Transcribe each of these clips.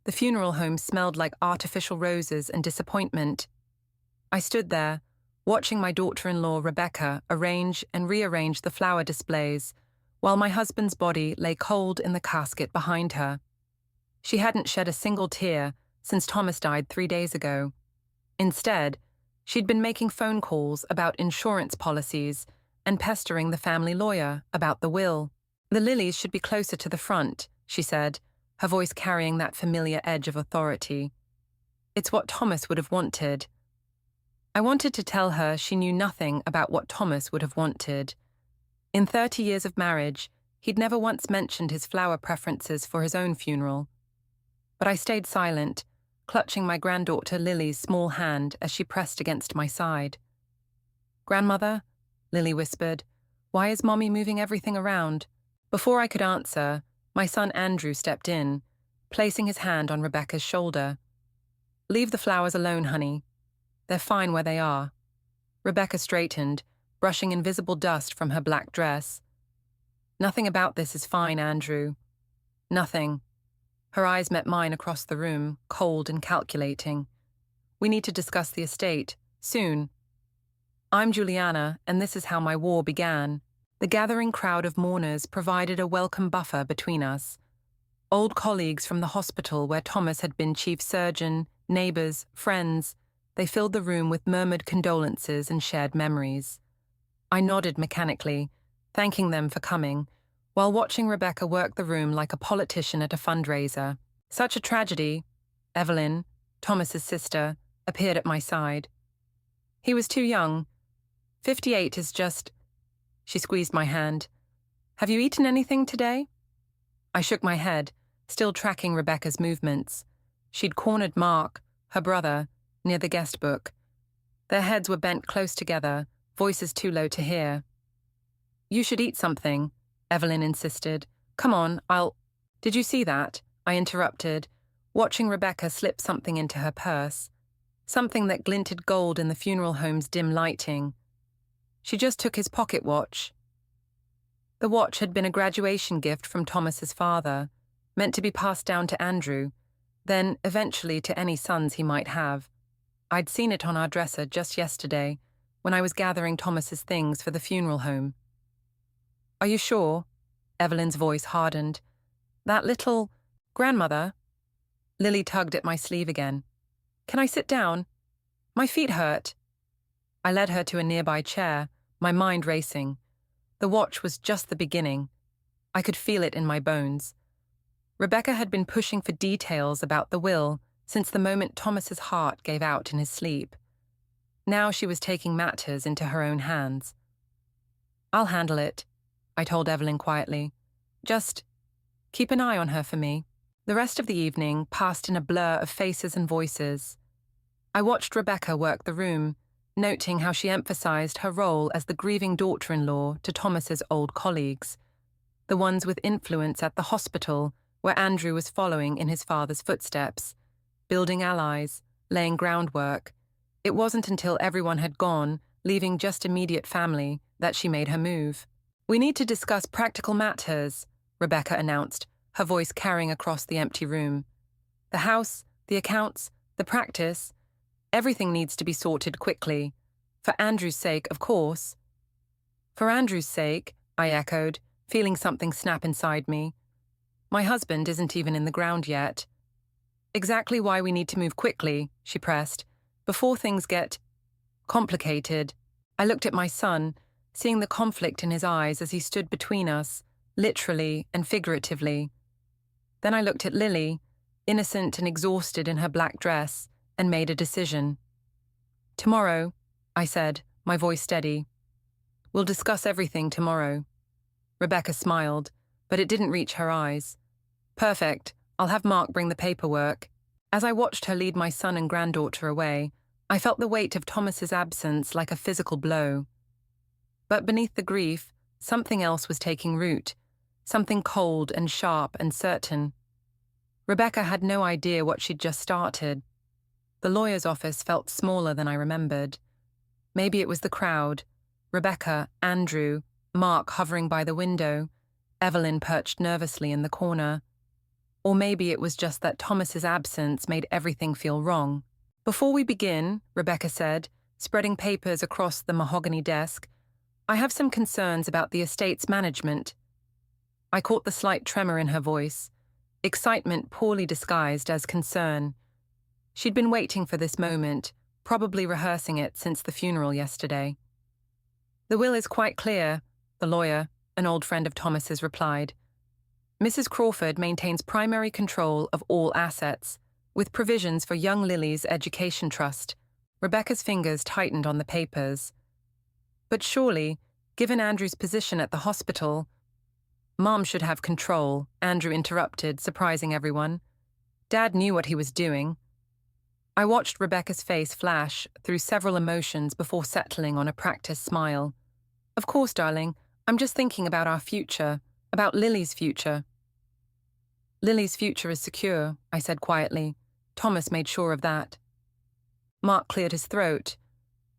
The funeral home smelled like artificial roses and disappointment. I stood there, watching my daughter-in-law Rebecca arrange and rearrange the flower displays, while my husband's body lay cold in the casket behind her. She hadn't shed a single tear since Thomas died 3 days ago. Instead, she'd been making phone calls about insurance policies and pestering the family lawyer about the will. "The lilies should be closer to the front," she said, her voice carrying that familiar edge of authority. "It's what Thomas would have wanted." I wanted to tell her she knew nothing about what Thomas would have wanted. In 30 years of marriage, he'd never once mentioned his flower preferences for his own funeral. But I stayed silent, clutching my granddaughter Lily's small hand as she pressed against my side. "Grandmother," Lily whispered, "why is Mommy moving everything around?" Before I could answer, my son Andrew stepped in, placing his hand on Rebecca's shoulder. "Leave the flowers alone, honey. They're fine where they are." Rebecca straightened, brushing invisible dust from her black dress. "Nothing about this is fine, Andrew. Nothing." Her eyes met mine across the room, cold and calculating. "We need to discuss the estate, soon. I'm Juliana, and this is how my war began." The gathering crowd of mourners provided a welcome buffer between us. Old colleagues from the hospital where Thomas had been chief surgeon, neighbors, friends, they filled the room with murmured condolences and shared memories. I nodded mechanically, thanking them for coming, while watching Rebecca work the room like a politician at a fundraiser. Such a tragedy. Evelyn, Thomas's sister, appeared at my side. "He was too young. 58 is just..." She squeezed my hand. "Have you eaten anything today?" I shook my head, still tracking Rebecca's movements. She'd cornered Mark, her brother, near the guest book. Their heads were bent close together, voices too low to hear. "You should eat something," Evelyn insisted. "Come on, I'll..." "Did you see that?" I interrupted, watching Rebecca slip something into her purse. Something that glinted gold in the funeral home's dim lighting. She just took his pocket watch. The watch had been a graduation gift from Thomas's father, meant to be passed down to Andrew, then eventually to any sons he might have. I'd seen it on our dresser just yesterday, when I was gathering Thomas's things for the funeral home. "Are you sure?" Evelyn's voice hardened. "That little... Grandmother?" Lily tugged at my sleeve again. "Can I sit down? My feet hurt." I led her to a nearby chair, my mind racing. The watch was just the beginning. I could feel it in my bones. Rebecca had been pushing for details about the will since the moment Thomas's heart gave out in his sleep. Now she was taking matters into her own hands. "I'll handle it," I told Evelyn quietly. "Just keep an eye on her for me." The rest of the evening passed in a blur of faces and voices. I watched Rebecca work the room, noting how she emphasized her role as the grieving daughter-in-law to Thomas's old colleagues, the ones with influence at the hospital where Andrew was following in his father's footsteps, building allies, laying groundwork. It wasn't until everyone had gone, leaving just immediate family, that she made her move. "We need to discuss practical matters," Rebecca announced, her voice carrying across the empty room. "The house, the accounts, the practice, everything needs to be sorted quickly. For Andrew's sake, of course." "For Andrew's sake," I echoed, feeling something snap inside me. "My husband isn't even in the ground yet." "Exactly why we need to move quickly," she pressed, "before things get complicated." I looked at my son, seeing the conflict in his eyes as he stood between us, literally and figuratively. Then I looked at Lily, innocent and exhausted in her black dress, and made a decision. "Tomorrow," I said, my voice steady. "We'll discuss everything tomorrow." Rebecca smiled, but it didn't reach her eyes. "Perfect. I'll have Mark bring the paperwork." As I watched her lead my son and granddaughter away, I felt the weight of Thomas's absence like a physical blow. But beneath the grief, something else was taking root, something cold and sharp and certain. Rebecca had no idea what she'd just started. The lawyer's office felt smaller than I remembered. Maybe it was the crowd, Rebecca, Andrew, Mark hovering by the window, Evelyn perched nervously in the corner. Or maybe it was just that Thomas's absence made everything feel wrong. "Before we begin," Rebecca said, spreading papers across the mahogany desk, "I have some concerns about the estate's management." I caught the slight tremor in her voice, excitement poorly disguised as concern. She'd been waiting for this moment, probably rehearsing it since the funeral yesterday. "The will is quite clear," the lawyer, an old friend of Thomas's, replied. "Mrs. Crawford maintains primary control of all assets, with provisions for young Lily's education trust." Rebecca's fingers tightened on the papers. "But surely, given Andrew's position at the hospital—" "Mom should have control," Andrew interrupted, surprising everyone. "Dad knew what he was doing." I watched Rebecca's face flash through several emotions before settling on a practiced smile. "Of course, darling. I'm just thinking about our future, about Lily's future." "Lily's future is secure," I said quietly. Thomas made sure of that. Mark cleared his throat.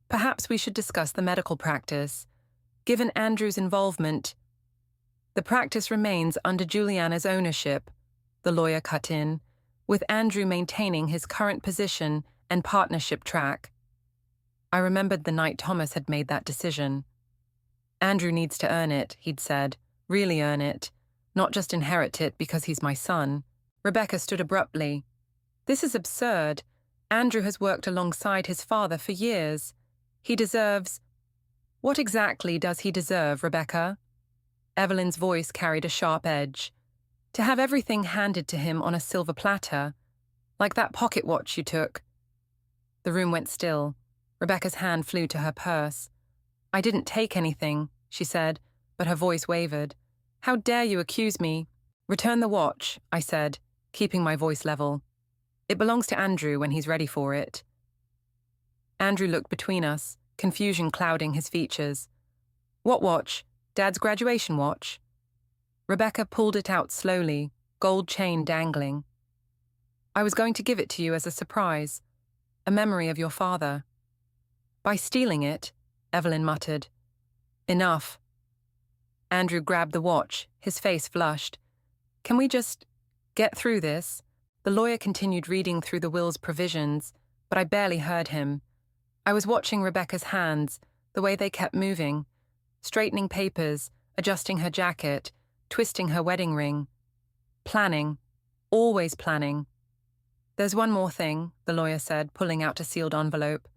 "Perhaps we should discuss the medical practice. Given Andrew's involvement—" "The practice remains under Juliana's ownership," the lawyer cut in, "with Andrew maintaining his current position and partnership track." I remembered the night Thomas had made that decision. "Andrew needs to earn it," he'd said, "really earn it, not just inherit it because he's my son." Rebecca stood abruptly. "This is absurd. Andrew has worked alongside his father for years. He deserves—" "What exactly does he deserve, Rebecca?" Evelyn's voice carried a sharp edge. "To have everything handed to him on a silver platter, like that pocket watch you took." The room went still. Rebecca's hand flew to her purse. "I didn't take anything," she said, but her voice wavered. "How dare you accuse me?" "Return the watch," I said, keeping my voice level. "It belongs to Andrew when he's ready for it." Andrew looked between us, confusion clouding his features. "What watch? Dad's graduation watch?" Rebecca pulled it out slowly, gold chain dangling. "I was going to give it to you as a surprise, a memory of your father." "By stealing it," Evelyn muttered. "Enough." Andrew grabbed the watch, his face flushed. "Can we just get through this?" The lawyer continued reading through the will's provisions, but I barely heard him. I was watching Rebecca's hands, the way they kept moving, straightening papers, adjusting her jacket, twisting her wedding ring. Planning. Always planning. "There's one more thing," the lawyer said, pulling out a sealed envelope.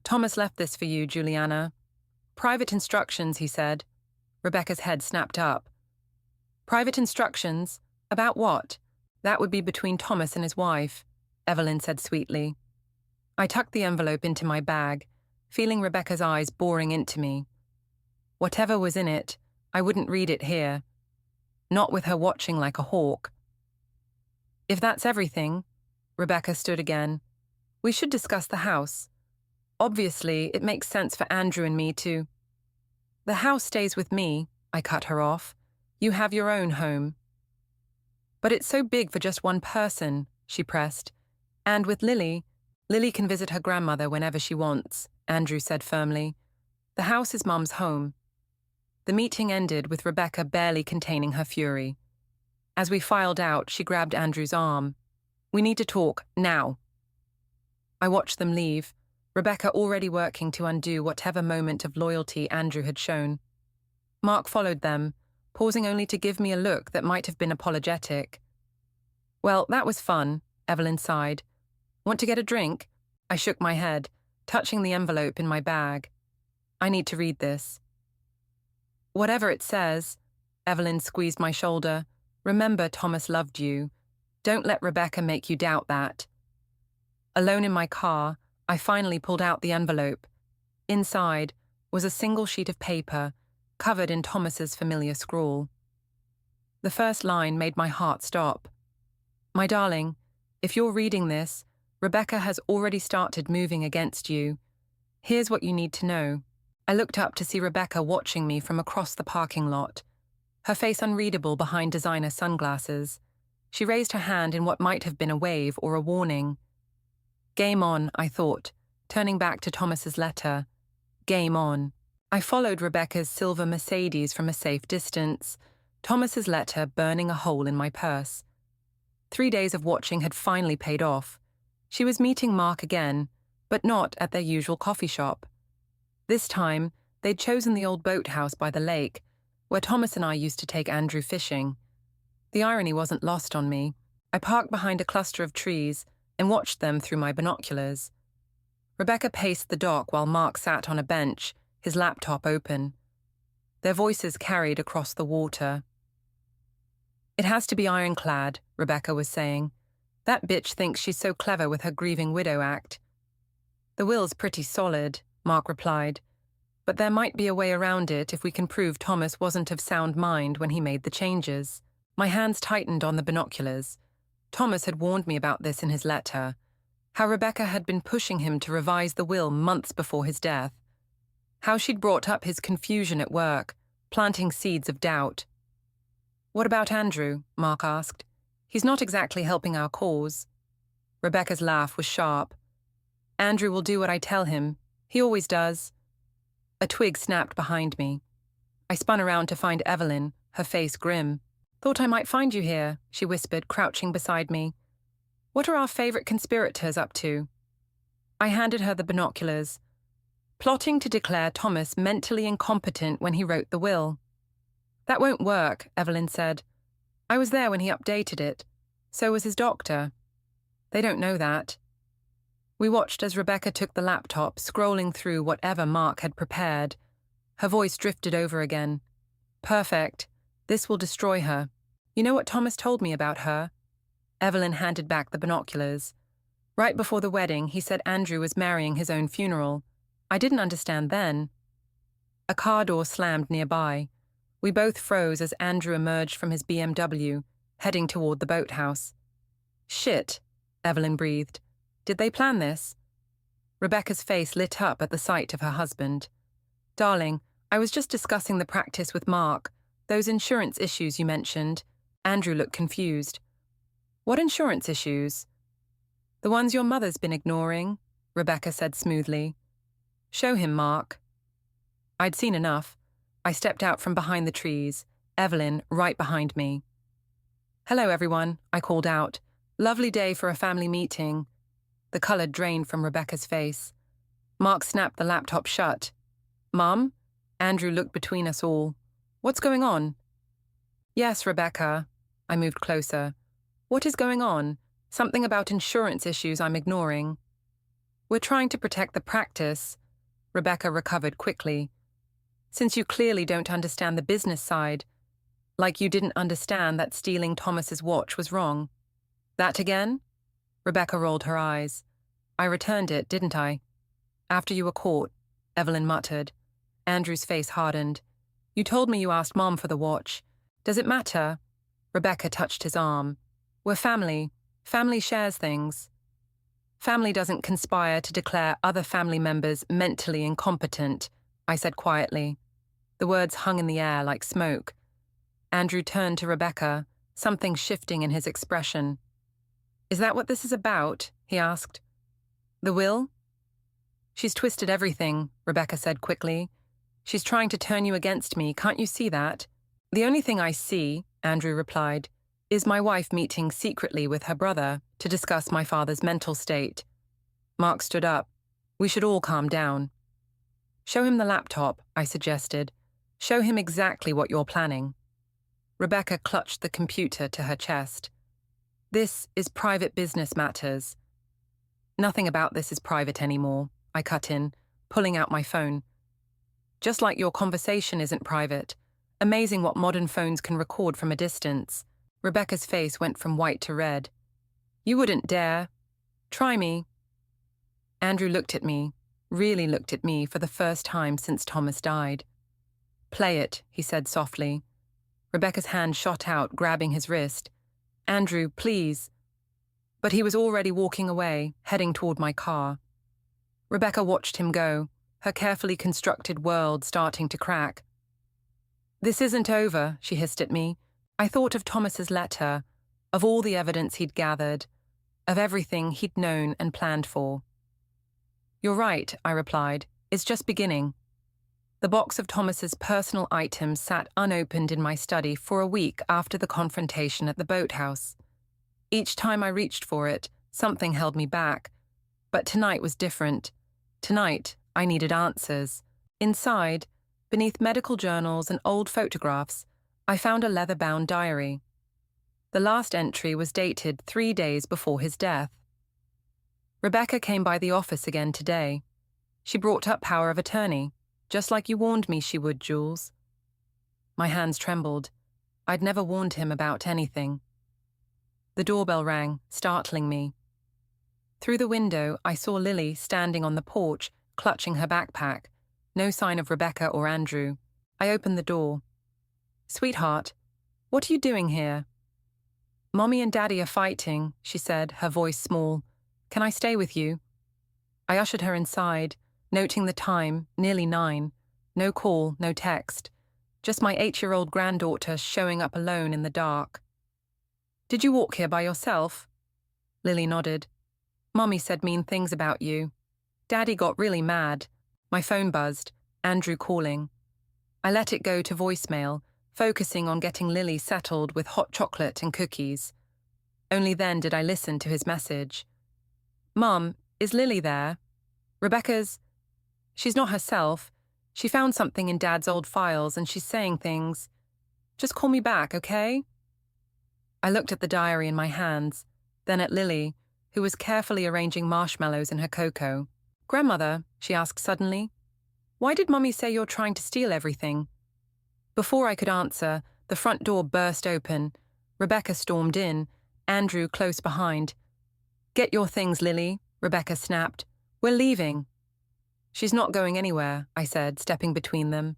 "Thomas left this for you, Juliana." "Private instructions," he said. Rebecca's head snapped up. "Private instructions? About what?" "That would be between Thomas and his wife," Evelyn said sweetly. I tucked the envelope into my bag, feeling Rebecca's eyes boring into me. Whatever was in it, I wouldn't read it here. Not with her watching like a hawk. "If that's everything," Rebecca stood again, "we should discuss the house. Obviously, it makes sense for Andrew and me to—" "The house stays with me," I cut her off. "You have your own home." "But it's so big for just one person," she pressed. "And with Lily can visit her grandmother whenever she wants," Andrew said firmly. "The house is Mum's home." The meeting ended with Rebecca barely containing her fury. As we filed out, she grabbed Andrew's arm. "We need to talk, now." I watched them leave, Rebecca already working to undo whatever moment of loyalty Andrew had shown. Mark followed them, pausing only to give me a look that might have been apologetic. "Well, that was fun," Evelyn sighed. "Want to get a drink?" I shook my head, touching the envelope in my bag. "I need to read this." "Whatever it says," Evelyn squeezed my shoulder, "remember Thomas loved you. Don't let Rebecca make you doubt that." Alone in my car, I finally pulled out the envelope. Inside was a single sheet of paper, covered in Thomas's familiar scrawl. The first line made my heart stop. "My darling, if you're reading this, Rebecca has already started moving against you. Here's what you need to know." I looked up to see Rebecca watching me from across the parking lot, her face unreadable behind designer sunglasses. She raised her hand in what might have been a wave or a warning. Game on, I thought, turning back to Thomas's letter. Game on. I followed Rebecca's silver Mercedes from a safe distance, Thomas's letter burning a hole in my purse. 3 days of watching had finally paid off. She was meeting Mark again, but not at their usual coffee shop. This time, they'd chosen the old boathouse by the lake, where Thomas and I used to take Andrew fishing. The irony wasn't lost on me. I parked behind a cluster of trees and watched them through my binoculars. Rebecca paced the dock while Mark sat on a bench, his laptop open. Their voices carried across the water. "It has to be ironclad," Rebecca was saying. "That bitch thinks she's so clever with her grieving widow act." "The will's pretty solid," Mark replied, "but there might be a way around it if we can prove Thomas wasn't of sound mind when he made the changes." My hands tightened on the binoculars. Thomas had warned me about this in his letter, how Rebecca had been pushing him to revise the will months before his death, how she'd brought up his confusion at work, planting seeds of doubt. "What about Andrew?" Mark asked. "He's not exactly helping our cause." Rebecca's laugh was sharp. "Andrew will do what I tell him. He always does." A twig snapped behind me. I spun around to find Evelyn, her face grim. "Thought I might find you here," she whispered, crouching beside me. "What are our favorite conspirators up to?" I handed her the binoculars. "Plotting to declare Thomas mentally incompetent when he wrote the will." "That won't work," Evelyn said. "I was there when he updated it. So was his doctor." "They don't know that." We watched as Rebecca took the laptop, scrolling through whatever Mark had prepared. Her voice drifted over again. "Perfect. This will destroy her. You know what Thomas told me about her?" Evelyn handed back the binoculars. "Right before the wedding, he said Andrew was marrying his own funeral. I didn't understand then." A car door slammed nearby. We both froze as Andrew emerged from his BMW, heading toward the boathouse. "Shit," Evelyn breathed. "Did they plan this?" Rebecca's face lit up at the sight of her husband. "Darling, I was just discussing the practice with Mark. Those insurance issues you mentioned." Andrew looked confused. "What insurance issues?" "The ones your mother's been ignoring," Rebecca said smoothly. "Show him, Mark." I'd seen enough. I stepped out from behind the trees, Evelyn right behind me. "Hello, everyone," I called out. "Lovely day for a family meeting." The color drained from Rebecca's face. Mark snapped the laptop shut. "Mum?" Andrew looked between us all. "What's going on?" "Yes, Rebecca." I moved closer. "What is going on? Something about insurance issues I'm ignoring." "We're trying to protect the practice." Rebecca recovered quickly. "Since you clearly don't understand the business side, like you didn't understand that stealing Thomas's watch was wrong." "That again?" Rebecca rolled her eyes. "I returned it, didn't I?" "After you were caught," Evelyn muttered. Andrew's face hardened. "You told me you asked Mom for the watch. Does it matter?" Rebecca touched his arm. "We're family. Family shares things." "Family doesn't conspire to declare other family members mentally incompetent," I said quietly. The words hung in the air like smoke. Andrew turned to Rebecca, something shifting in his expression. "Is that what this is about?" he asked. "The will?" "She's twisted everything," Rebecca said quickly. "She's trying to turn you against me, can't you see that?" "The only thing I see," Andrew replied, "is my wife meeting secretly with her brother to discuss my father's mental state." Mark stood up. "We should all calm down." "Show him the laptop," I suggested. "Show him exactly what you're planning." Rebecca clutched the computer to her chest. "This is private business matters." "Nothing about this is private anymore," I cut in, pulling out my phone. "Just like your conversation isn't private. Amazing what modern phones can record from a distance." Rebecca's face went from white to red. "You wouldn't dare. Try me." Andrew looked at me, really looked at me for the first time since Thomas died. "Play it," he said softly. Rebecca's hand shot out, grabbing his wrist. "Andrew, please." But he was already walking away, heading toward my car. Rebecca watched him go, her carefully constructed world starting to crack. "This isn't over," she hissed at me. I thought of Thomas's letter, of all the evidence he'd gathered, of everything he'd known and planned for. "You're right," I replied. "It's just beginning." The box of Thomas's personal items sat unopened in my study for a week after the confrontation at the boathouse. Each time I reached for it, something held me back. But tonight was different. Tonight, I needed answers. Inside, beneath medical journals and old photographs, I found a leather-bound diary. The last entry was dated 3 days before his death. Rebecca came by the office again today. She brought up power of attorney, just like you warned me she would, Jules. My hands trembled. I'd never warned him about anything. The doorbell rang, startling me. Through the window, I saw Lily standing on the porch, clutching her backpack. No sign of Rebecca or Andrew. I opened the door. "Sweetheart, what are you doing here?" "Mommy and Daddy are fighting," she said, her voice small. "Can I stay with you?" I ushered her inside, noting the time, nearly 9. No call, no text. Just my 8-year-old granddaughter showing up alone in the dark. "Did you walk here by yourself?" Lily nodded. "Mommy said mean things about you. Daddy got really mad." My phone buzzed, Andrew calling. I let it go to voicemail, focusing on getting Lily settled with hot chocolate and cookies. Only then did I listen to his message. "Mom, is Lily there? She's not herself. She found something in Dad's old files and she's saying things. Just call me back, okay?" I looked at the diary in my hands, then at Lily, who was carefully arranging marshmallows in her cocoa. "Grandmother," she asked suddenly, "why did Mummy say you're trying to steal everything?" Before I could answer, the front door burst open. Rebecca stormed in, Andrew close behind. "Get your things, Lily," Rebecca snapped. "We're leaving." "She's not going anywhere," I said, stepping between them.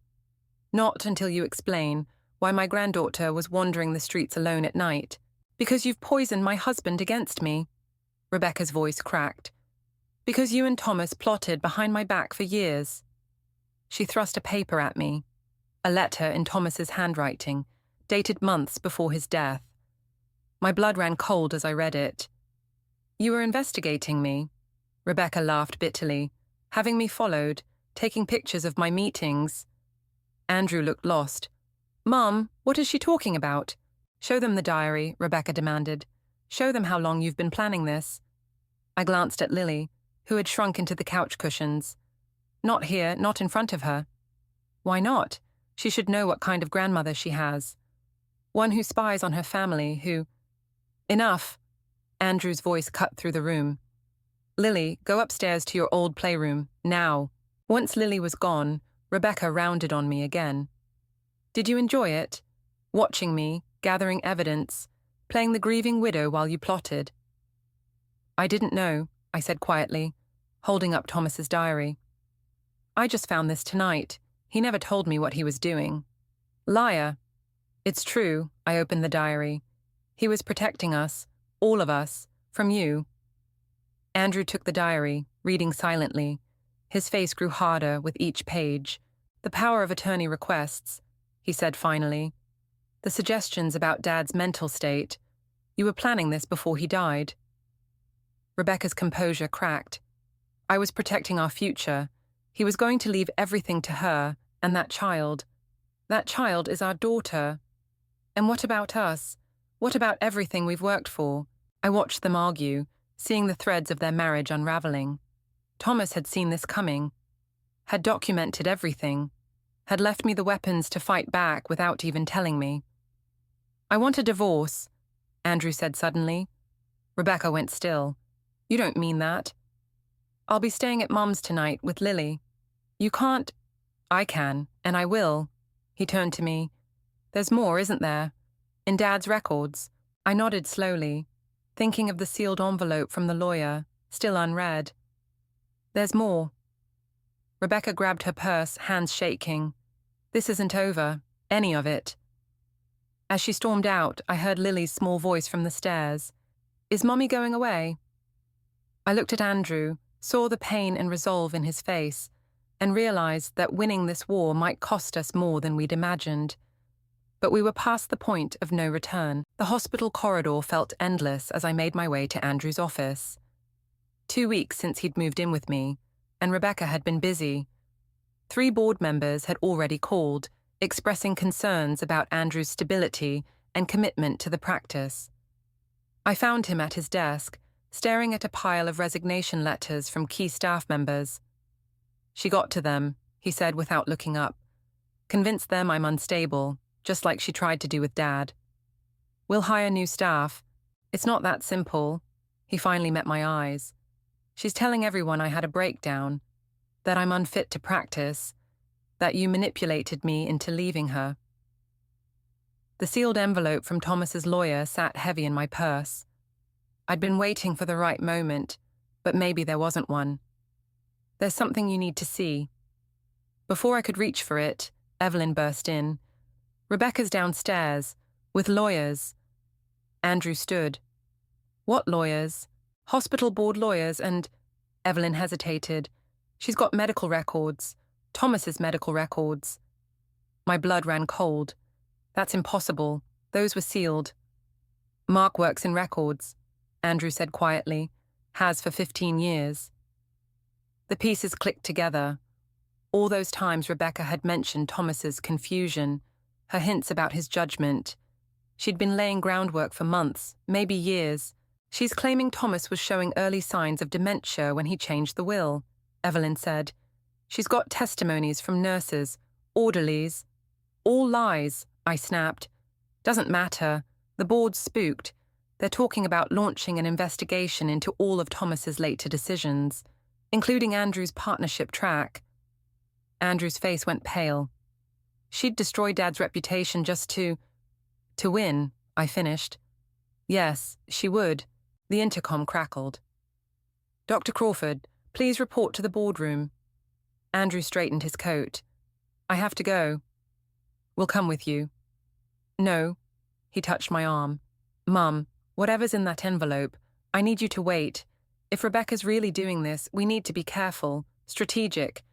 "Not until you explain why my granddaughter was wandering the streets alone at night. Because you've poisoned my husband against me." Rebecca's voice cracked. "Because you and Thomas plotted behind my back for years." She thrust a paper at me. A letter in Thomas's handwriting, dated months before his death. My blood ran cold as I read it. "You were investigating me," Rebecca laughed bitterly, "having me followed, taking pictures of my meetings." Andrew looked lost. "Mum, what is she talking about?" "Show them the diary," Rebecca demanded. "Show them how long you've been planning this." I glanced at Lily, who had shrunk into the couch cushions. "Not here, not in front of her." "Why not? She should know what kind of grandmother she has. One who spies on her family, who—" "Enough!" Andrew's voice cut through the room. "Lily, go upstairs to your old playroom, now." Once Lily was gone, Rebecca rounded on me again. "Did you enjoy it? Watching me, gathering evidence, playing the grieving widow while you plotted?" "I didn't know," I said quietly, holding up Thomas's diary. "I just found this tonight. He never told me what he was doing." "Liar." "It's true," I opened the diary. "He was protecting us, all of us, from you." Andrew took the diary, reading silently. His face grew harder with each page. "The power of attorney requests," he said finally. "The suggestions about Dad's mental state. You were planning this before he died." Rebecca's composure cracked. "I was protecting our future. He was going to leave everything to her and that child. That child is our daughter. And what about us? What about everything we've worked for?" I watched them argue, seeing the threads of their marriage unraveling. Thomas had seen this coming, had documented everything, had left me the weapons to fight back without even telling me. "I want a divorce," Andrew said suddenly. Rebecca went still. "You don't mean that." "I'll be staying at Mum's tonight with Lily." "You can't—" "I can, and I will." He turned to me. "There's more, isn't there? In Dad's records." I nodded slowly, thinking of the sealed envelope from the lawyer, still unread. "There's more." Rebecca grabbed her purse, hands shaking. "This isn't over, any of it." As she stormed out, I heard Lily's small voice from the stairs. "Is Mommy going away?" I looked at Andrew, saw the pain and resolve in his face, and realized that winning this war might cost us more than we'd imagined. But we were past the point of no return. The hospital corridor felt endless as I made my way to Andrew's office. 2 weeks since he'd moved in with me, and Rebecca had been busy. 3 board members had already called, expressing concerns about Andrew's stability and commitment to the practice. I found him at his desk, staring at a pile of resignation letters from key staff members. "She got to them," he said without looking up. "Convinced them I'm unstable, just like she tried to do with Dad. We'll hire new staff. It's not that simple." He finally met my eyes. "She's telling everyone I had a breakdown, that I'm unfit to practice, that you manipulated me into leaving her." The sealed envelope from Thomas's lawyer sat heavy in my purse. I'd been waiting for the right moment, but maybe there wasn't one. "There's something you need to see." Before I could reach for it, Evelyn burst in. "Rebecca's downstairs, with lawyers." Andrew stood. "What lawyers?" "Hospital board lawyers and—" Evelyn hesitated. "She's got medical records. Thomas's medical records." My blood ran cold. "That's impossible. Those were sealed." "Mark works in records," Andrew said quietly. "Has for 15 years. The pieces clicked together. All those times Rebecca had mentioned Thomas's confusion, her hints about his judgment. She'd been laying groundwork for months, maybe years. "She's claiming Thomas was showing early signs of dementia when he changed the will," Evelyn said. "She's got testimonies from nurses, orderlies." "All lies," I snapped. "Doesn't matter. The board's spooked. They're talking about launching an investigation into all of Thomas's later decisions, including Andrew's partnership track." Andrew's face went pale. "She'd destroy Dad's reputation just to win," I finished. "Yes, she would." The intercom crackled. "Dr. Crawford, please report to the boardroom." Andrew straightened his coat. "I have to go." "We'll come with you." "No." He touched my arm. "Mum, whatever's in that envelope, I need you to wait. If Rebecca's really doing this, we need to be careful, strategic."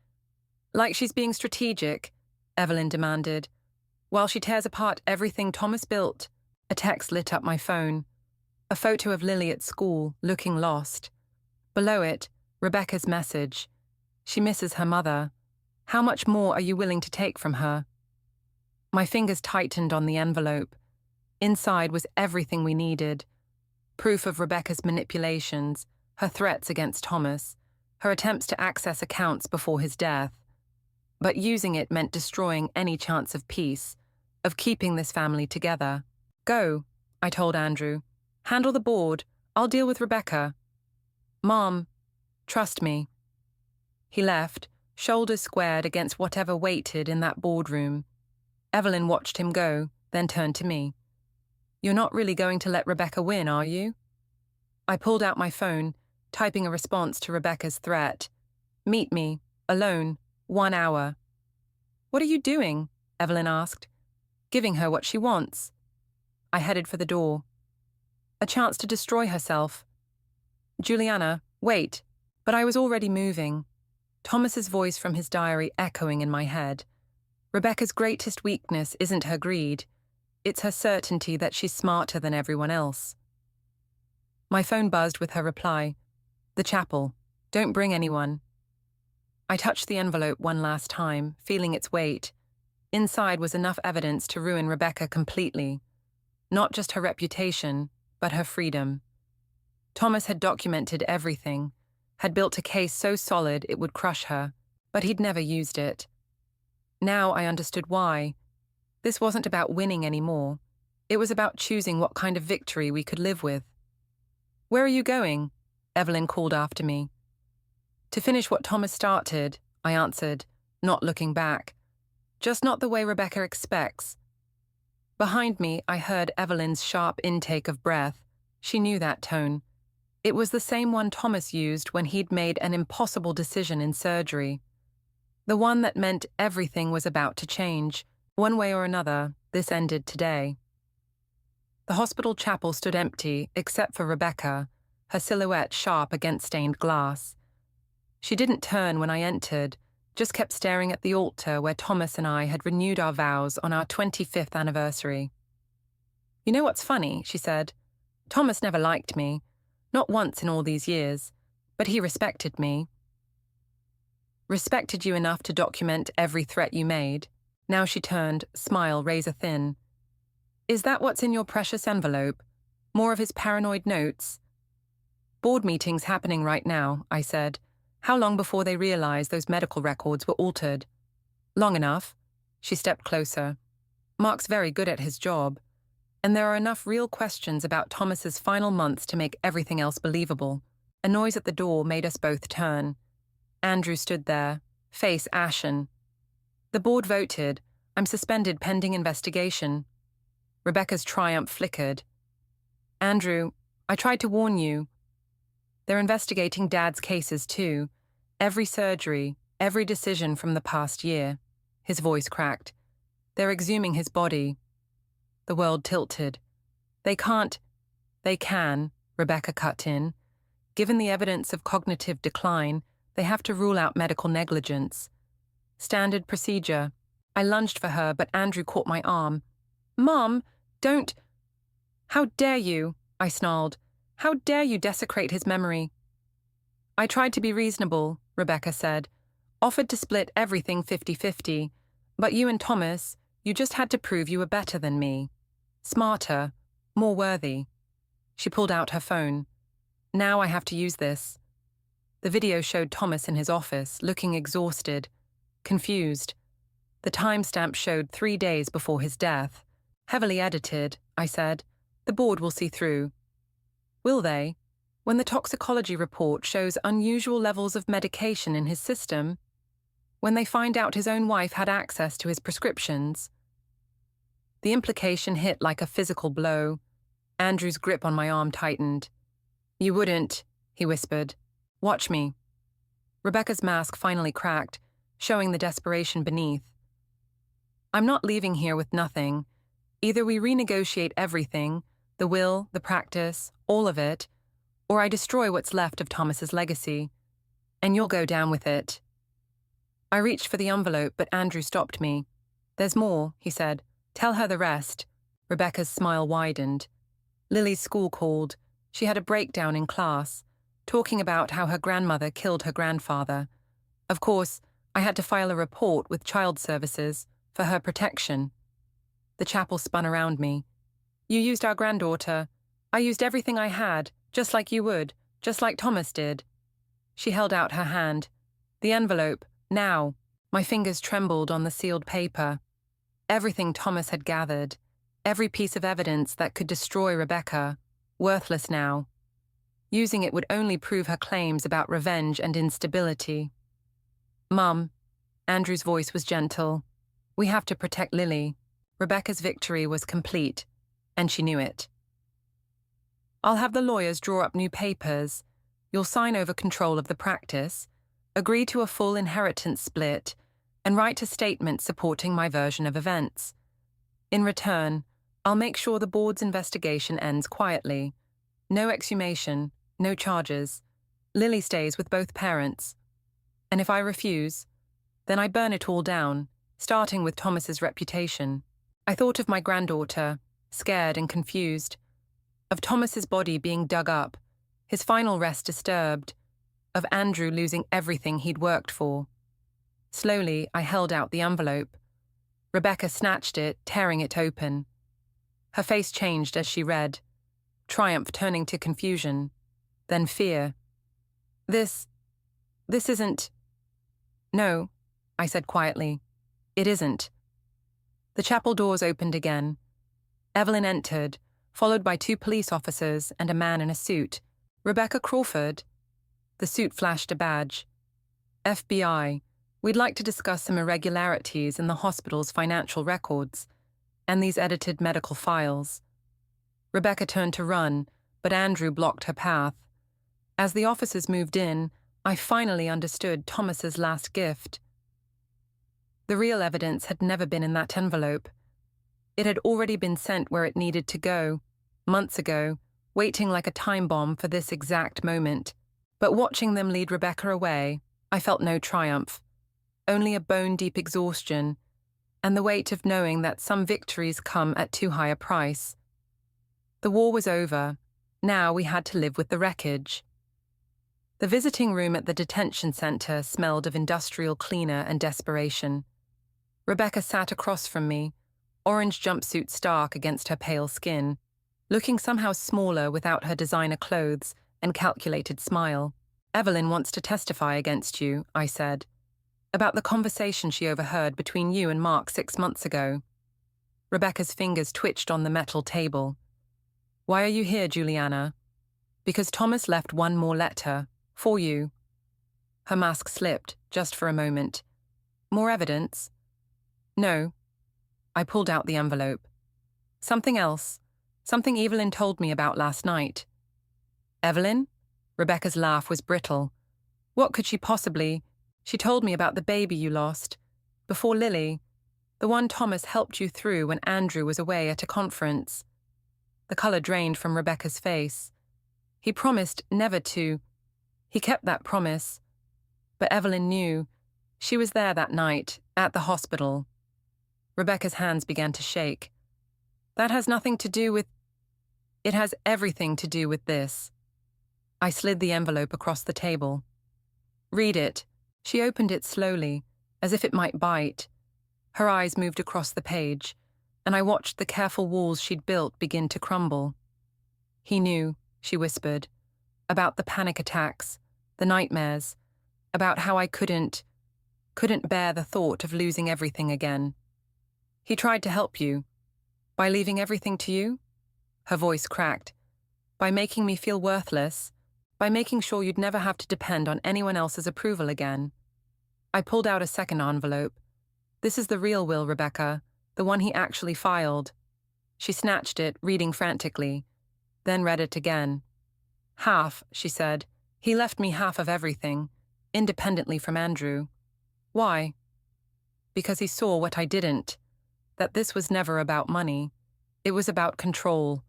"Like she's being strategic?" Evelyn demanded. "While she tears apart everything Thomas built." A text lit up my phone. A photo of Lily at school, looking lost. Below it, Rebecca's message. "She misses her mother. How much more are you willing to take from her?" My fingers tightened on the envelope. Inside was everything we needed. Proof of Rebecca's manipulations, her threats against Thomas, her attempts to access accounts before his death. But using it meant destroying any chance of peace, of keeping this family together. "Go," I told Andrew. "Handle the board. I'll deal with Rebecca." "Mom, trust me." He left, shoulders squared against whatever waited in that boardroom. Evelyn watched him go, then turned to me. "You're not really going to let Rebecca win, are you?" I pulled out my phone, typing a response to Rebecca's threat. "Meet me, alone, 1 hour." "What are you doing?" Evelyn asked. "Giving her what she wants." I headed for the door. "A chance to destroy herself." "Juliana, wait." But I was already moving. Thomas's voice from his diary echoing in my head. "Rebecca's greatest weakness isn't her greed. It's her certainty that she's smarter than everyone else." My phone buzzed with her reply. "The chapel. Don't bring anyone." I touched the envelope one last time, feeling its weight. Inside was enough evidence to ruin Rebecca completely. Not just her reputation, but her freedom. Thomas had documented everything, had built a case so solid it would crush her, but he'd never used it. Now I understood why. This wasn't about winning anymore. It was about choosing what kind of victory we could live with. "Where are you going?" Evelyn called after me. "To finish what Thomas started," I answered, not looking back. "Just not the way Rebecca expects." Behind me, I heard Evelyn's sharp intake of breath. She knew that tone. It was the same one Thomas used when he'd made an impossible decision in surgery. The one that meant everything was about to change. One way or another, this ended today. The hospital chapel stood empty, except for Rebecca, her silhouette sharp against stained glass. She didn't turn when I entered, just kept staring at the altar where Thomas and I had renewed our vows on our 25th anniversary. "You know what's funny?" she said. "Thomas never liked me. Not once in all these years. But he respected me. Respected you enough to document every threat you made." Now she turned, smile razor thin. "Is that what's in your precious envelope?" More of his paranoid notes? Board meetings happening right now, I said. How long before they realize those medical records were altered? Long enough. She stepped closer. Mark's very good at his job, and there are enough real questions about Thomas's final months to make everything else believable. A noise at the door made us both turn. Andrew stood there, face ashen. The board voted. I'm suspended pending investigation. Rebecca's triumph flickered. Andrew, I tried to warn you. They're investigating Dad's cases too. Every surgery, every decision from the past year. His voice cracked. They're exhuming his body. The world tilted. They can, Rebecca cut in. Given the evidence of cognitive decline, they have to rule out medical negligence. Standard procedure. I lunged for her, but Andrew caught my arm. Mom, don't. How dare you, I snarled. How dare you desecrate his memory? I tried to be reasonable, Rebecca said. Offered to split everything 50-50. But you and Thomas, you just had to prove you were better than me. Smarter, more worthy. She pulled out her phone. Now I have to use this. The video showed Thomas in his office, looking exhausted, confused. The timestamp showed 3 days before his death. Heavily edited, I said. The board will see through. Will they? When the toxicology report shows unusual levels of medication in his system? When they find out his own wife had access to his prescriptions? The implication hit like a physical blow. Andrew's grip on my arm tightened. You wouldn't, he whispered. Watch me. Rebecca's mask finally cracked, showing the desperation beneath. I'm not leaving here with nothing. Either we renegotiate everything, the will, the practice, all of it, or I destroy what's left of Thomas's legacy, and you'll go down with it. I reached for the envelope, but Andrew stopped me. There's more, he said. Tell her the rest. Rebecca's smile widened. Lily's school called. She had a breakdown in class, talking about how her grandmother killed her grandfather. Of course, I had to file a report with child services for her protection. The chapel spun around me. You used our granddaughter. I used everything I had, just like you would, just like Thomas did. She held out her hand. The envelope, now. My fingers trembled on the sealed paper. Everything Thomas had gathered, every piece of evidence that could destroy Rebecca, worthless now. Using it would only prove her claims about revenge and instability. Mum, Andrew's voice was gentle. We have to protect Lily. Rebecca's victory was complete, and she knew it. I'll have the lawyers draw up new papers. You'll sign over control of the practice, agree to a full inheritance split, and write a statement supporting my version of events. In return, I'll make sure the board's investigation ends quietly. No exhumation, no charges. Lily stays with both parents. And if I refuse, then I burn it all down, starting with Thomas's reputation. I thought of my granddaughter, scared and confused, of Thomas's body being dug up, his final rest disturbed, of Andrew losing everything he'd worked for. Slowly, I held out the envelope. Rebecca snatched it, tearing it open. Her face changed as she read, triumph turning to confusion, then fear. This isn't... No, I said quietly. It isn't. The chapel doors opened again. Evelyn entered, followed by 2 police officers and a man in a suit. Rebecca Crawford. The suit flashed a badge. FBI. We'd like to discuss some irregularities in the hospital's financial records and these edited medical files. Rebecca turned to run, but Andrew blocked her path. As the officers moved in, I finally understood Thomas's last gift. The real evidence had never been in that envelope. It had already been sent where it needed to go, months ago, waiting like a time bomb for this exact moment. But watching them lead Rebecca away, I felt no triumph. Only a bone-deep exhaustion, and the weight of knowing that some victories come at too high a price. The war was over. Now we had to live with the wreckage. The visiting room at the detention center smelled of industrial cleaner and desperation. Rebecca sat across from me, orange jumpsuit stark against her pale skin. looking somehow smaller without her designer clothes and calculated smile. "Evelyn wants to testify against you," I said, "about the conversation she overheard between you and Mark 6 months ago." Rebecca's fingers twitched on the metal table. "Why are you here, Juliana?" "Because Thomas left one more letter. For you." Her mask slipped, just for a moment. "More evidence?" "No." I pulled out the envelope. "Something else. Something Evelyn told me about last night." "Evelyn?" Rebecca's laugh was brittle. "What could she possibly—" "She told me about the baby you lost. Before Lily. The one Thomas helped you through when Andrew was away at a conference." The colour drained from Rebecca's face. "He promised never to. He kept that promise. But Evelyn knew. She was there that night, at the hospital." Rebecca's hands began to shake. "That has nothing to do with—" "It has everything to do with this." I slid the envelope across the table. "Read it." She opened it slowly, as if it might bite. Her eyes moved across the page, and I watched the careful walls she'd built begin to crumble. "He knew," she whispered, "about the panic attacks, the nightmares, about how I couldn't bear the thought of losing everything again. He tried to help you. By leaving everything to you?" Her voice cracked. "By making me feel worthless, by making sure you'd never have to depend on anyone else's approval again." I pulled out a second envelope. "This is the real will, Rebecca, the one he actually filed." She snatched it, reading frantically, then read it again. "Half," she said. "He left me half of everything, independently from Andrew." "Why?" "Because he saw what I didn't, that this was never about money. It was about control,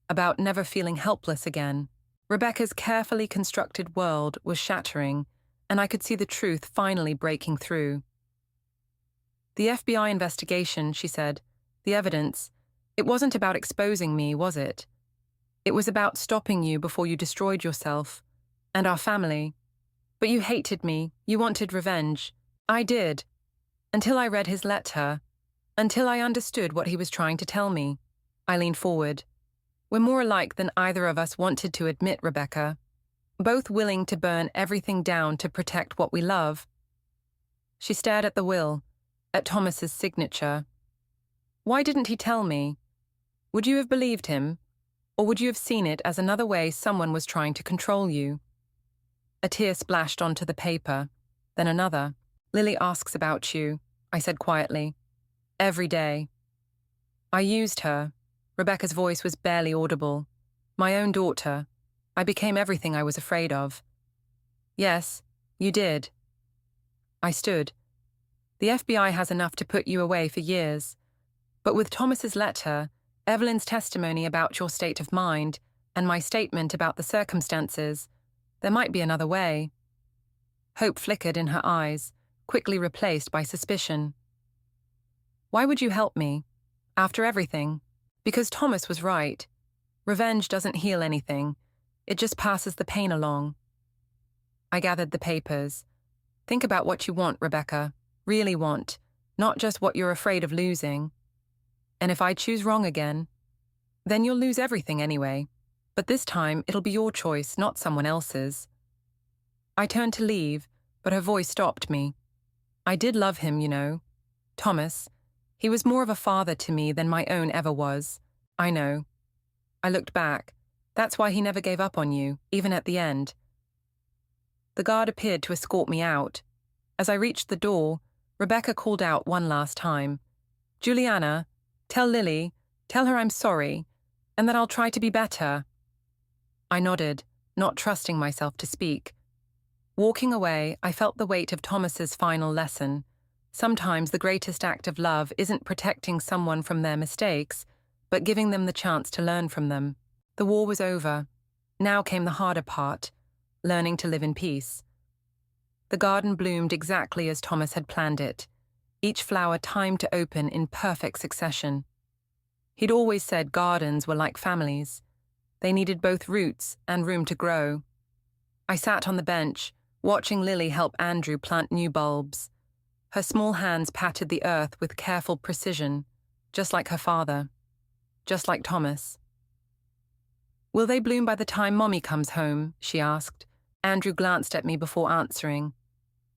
about never feeling helpless again." Rebecca's carefully constructed world was shattering, and I could see the truth finally breaking through. "The FBI investigation," she said, "the evidence, it wasn't about exposing me, was it? It was about stopping you before you destroyed yourself, and our family. But you hated me, you wanted revenge. I did. Until I read his letter, until I understood what he was trying to tell me." I leaned forward. "We're more alike than either of us wanted to admit, Rebecca. Both willing to burn everything down to protect what we love." She stared at the will, at Thomas's signature. "Why didn't he tell me? Would you have believed him? Or would you have seen it as another way someone was trying to control you?" A tear splashed onto the paper, then another. "Lily asks about you," I said quietly. "Every day. I used her." Rebecca's voice was barely audible. "My own daughter. I became everything I was afraid of." "Yes, you did." I stood. "The FBI has enough to put you away for years. But with Thomas's letter, Evelyn's testimony about your state of mind, and my statement about the circumstances, there might be another way." Hope flickered in her eyes, quickly replaced by suspicion. "Why would you help me? After everything?" "Because Thomas was right. Revenge doesn't heal anything. It just passes the pain along." I gathered the papers. "Think about what you want, Rebecca. Really want. Not just what you're afraid of losing. And if I choose wrong again, then you'll lose everything anyway. But this time, it'll be your choice, not someone else's." I turned to leave, but her voice stopped me. "I did love him, you know. Thomas. He was more of a father to me than my own ever was. I know." I looked back. "That's why he never gave up on you, even at the end." The guard appeared to escort me out. As I reached the door, Rebecca called out one last time. "Juliana, tell Lily, tell her I'm sorry, and that I'll try to be better." I nodded, not trusting myself to speak. Walking away, I felt the weight of Thomas's final lesson. Sometimes the greatest act of love isn't protecting someone from their mistakes, but giving them the chance to learn from them. The war was over. Now came the harder part, learning to live in peace. The garden bloomed exactly as Thomas had planned it, each flower timed to open in perfect succession. He'd always said gardens were like families. They needed both roots and room to grow. I sat on the bench, watching Lily help Andrew plant new bulbs. Her small hands patted the earth with careful precision, just like her father, just like Thomas. Will they bloom by the time Mommy comes home? She asked. Andrew glanced at me before answering.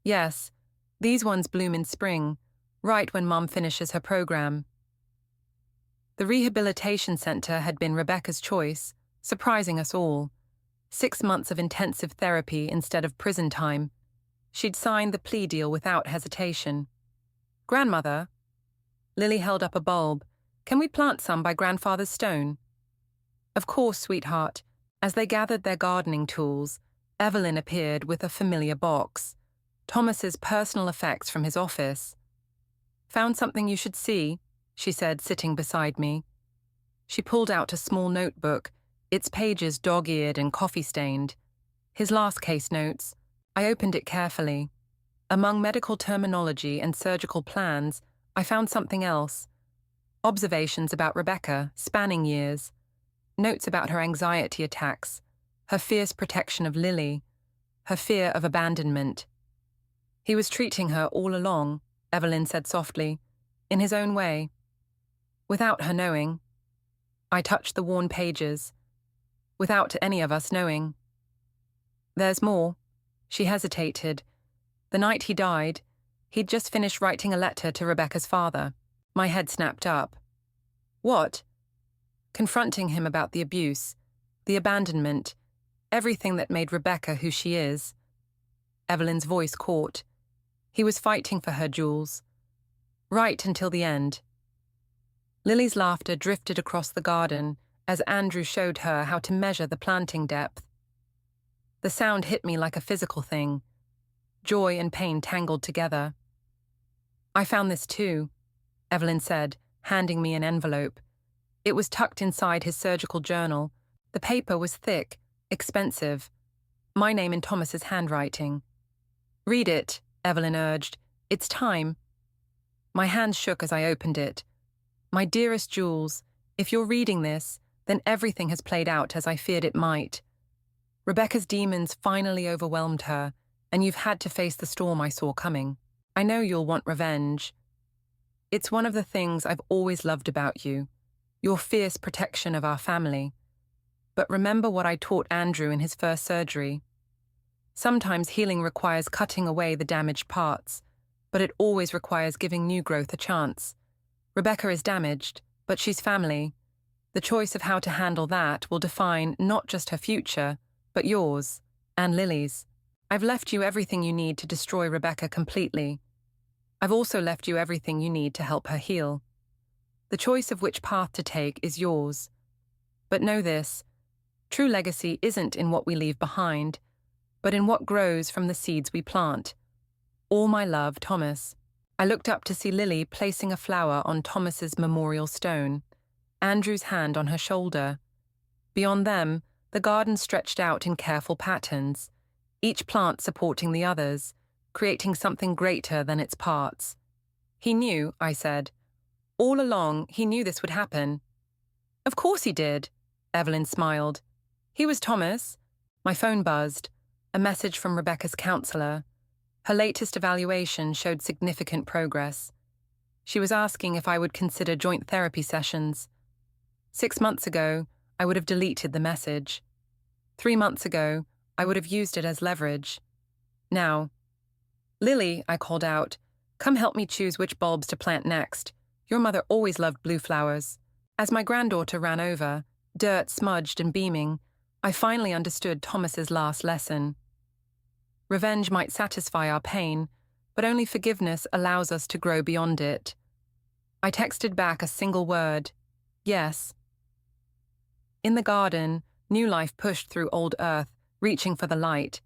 Yes, these ones bloom in spring, right when Mom finishes her program. The rehabilitation center had been Rebecca's choice, surprising us all. 6 months of intensive therapy instead of prison time. She'd signed the plea deal without hesitation. Grandmother? Lily held up a bulb. Can we plant some by Grandfather's stone? Of course, sweetheart. As they gathered their gardening tools, Evelyn appeared with a familiar box. Thomas's personal effects from his office. Found something you should see, she said, sitting beside me. She pulled out a small notebook, its pages dog-eared and coffee-stained. His last case notes. I opened it carefully. Among medical terminology and surgical plans, I found something else. Observations about Rebecca, spanning years. Notes about her anxiety attacks, her fierce protection of Lily, her fear of abandonment. He was treating her all along, Evelyn said softly, in his own way. Without her knowing. I touched the worn pages. Without any of us knowing. There's more. She hesitated. The night he died, he'd just finished writing a letter to Rebecca's father. My head snapped up. What? Confronting him about the abuse, the abandonment, everything that made Rebecca who she is. Evelyn's voice caught. He was fighting for her, Jules. Right until the end. Lily's laughter drifted across the garden as Andrew showed her how to measure the planting depth. The sound hit me like a physical thing. Joy and pain tangled together. I found this too, Evelyn said, handing me an envelope. It was tucked inside his surgical journal. The paper was thick, expensive. My name in Thomas's handwriting. Read it, Evelyn urged. It's time. My hands shook as I opened it. My dearest Jules, if you're reading this, then everything has played out as I feared it might. Rebecca's demons finally overwhelmed her, and you've had to face the storm I saw coming. I know you'll want revenge. It's one of the things I've always loved about you, your fierce protection of our family. But remember what I taught Andrew in his first surgery. Sometimes healing requires cutting away the damaged parts, but it always requires giving new growth a chance. Rebecca is damaged, but she's family. The choice of how to handle that will define not just her future, but yours, and Lily's. I've left you everything you need to destroy Rebecca completely. I've also left you everything you need to help her heal. The choice of which path to take is yours. But know this, true legacy isn't in what we leave behind, but in what grows from the seeds we plant. All my love, Thomas. I looked up to see Lily placing a flower on Thomas's memorial stone, Andrew's hand on her shoulder. Beyond them, the garden stretched out in careful patterns, each plant supporting the others, creating something greater than its parts. He knew, I said. All along, he knew this would happen. Of course he did, Evelyn smiled. He was Thomas. My phone buzzed. A message from Rebecca's counselor. Her latest evaluation showed significant progress. She was asking if I would consider joint therapy sessions. 6 months ago, I would have deleted the message. 3 months ago, I would have used it as leverage. Now, Lily, I called out, come help me choose which bulbs to plant next. Your mother always loved blue flowers. As my granddaughter ran over, dirt smudged and beaming, I finally understood Thomas's last lesson. Revenge might satisfy our pain, but only forgiveness allows us to grow beyond it. I texted back a single word, yes. In the garden, new life pushed through old earth, reaching for the light,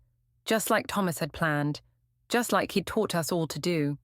just like Thomas had planned, just like he'd taught us all to do.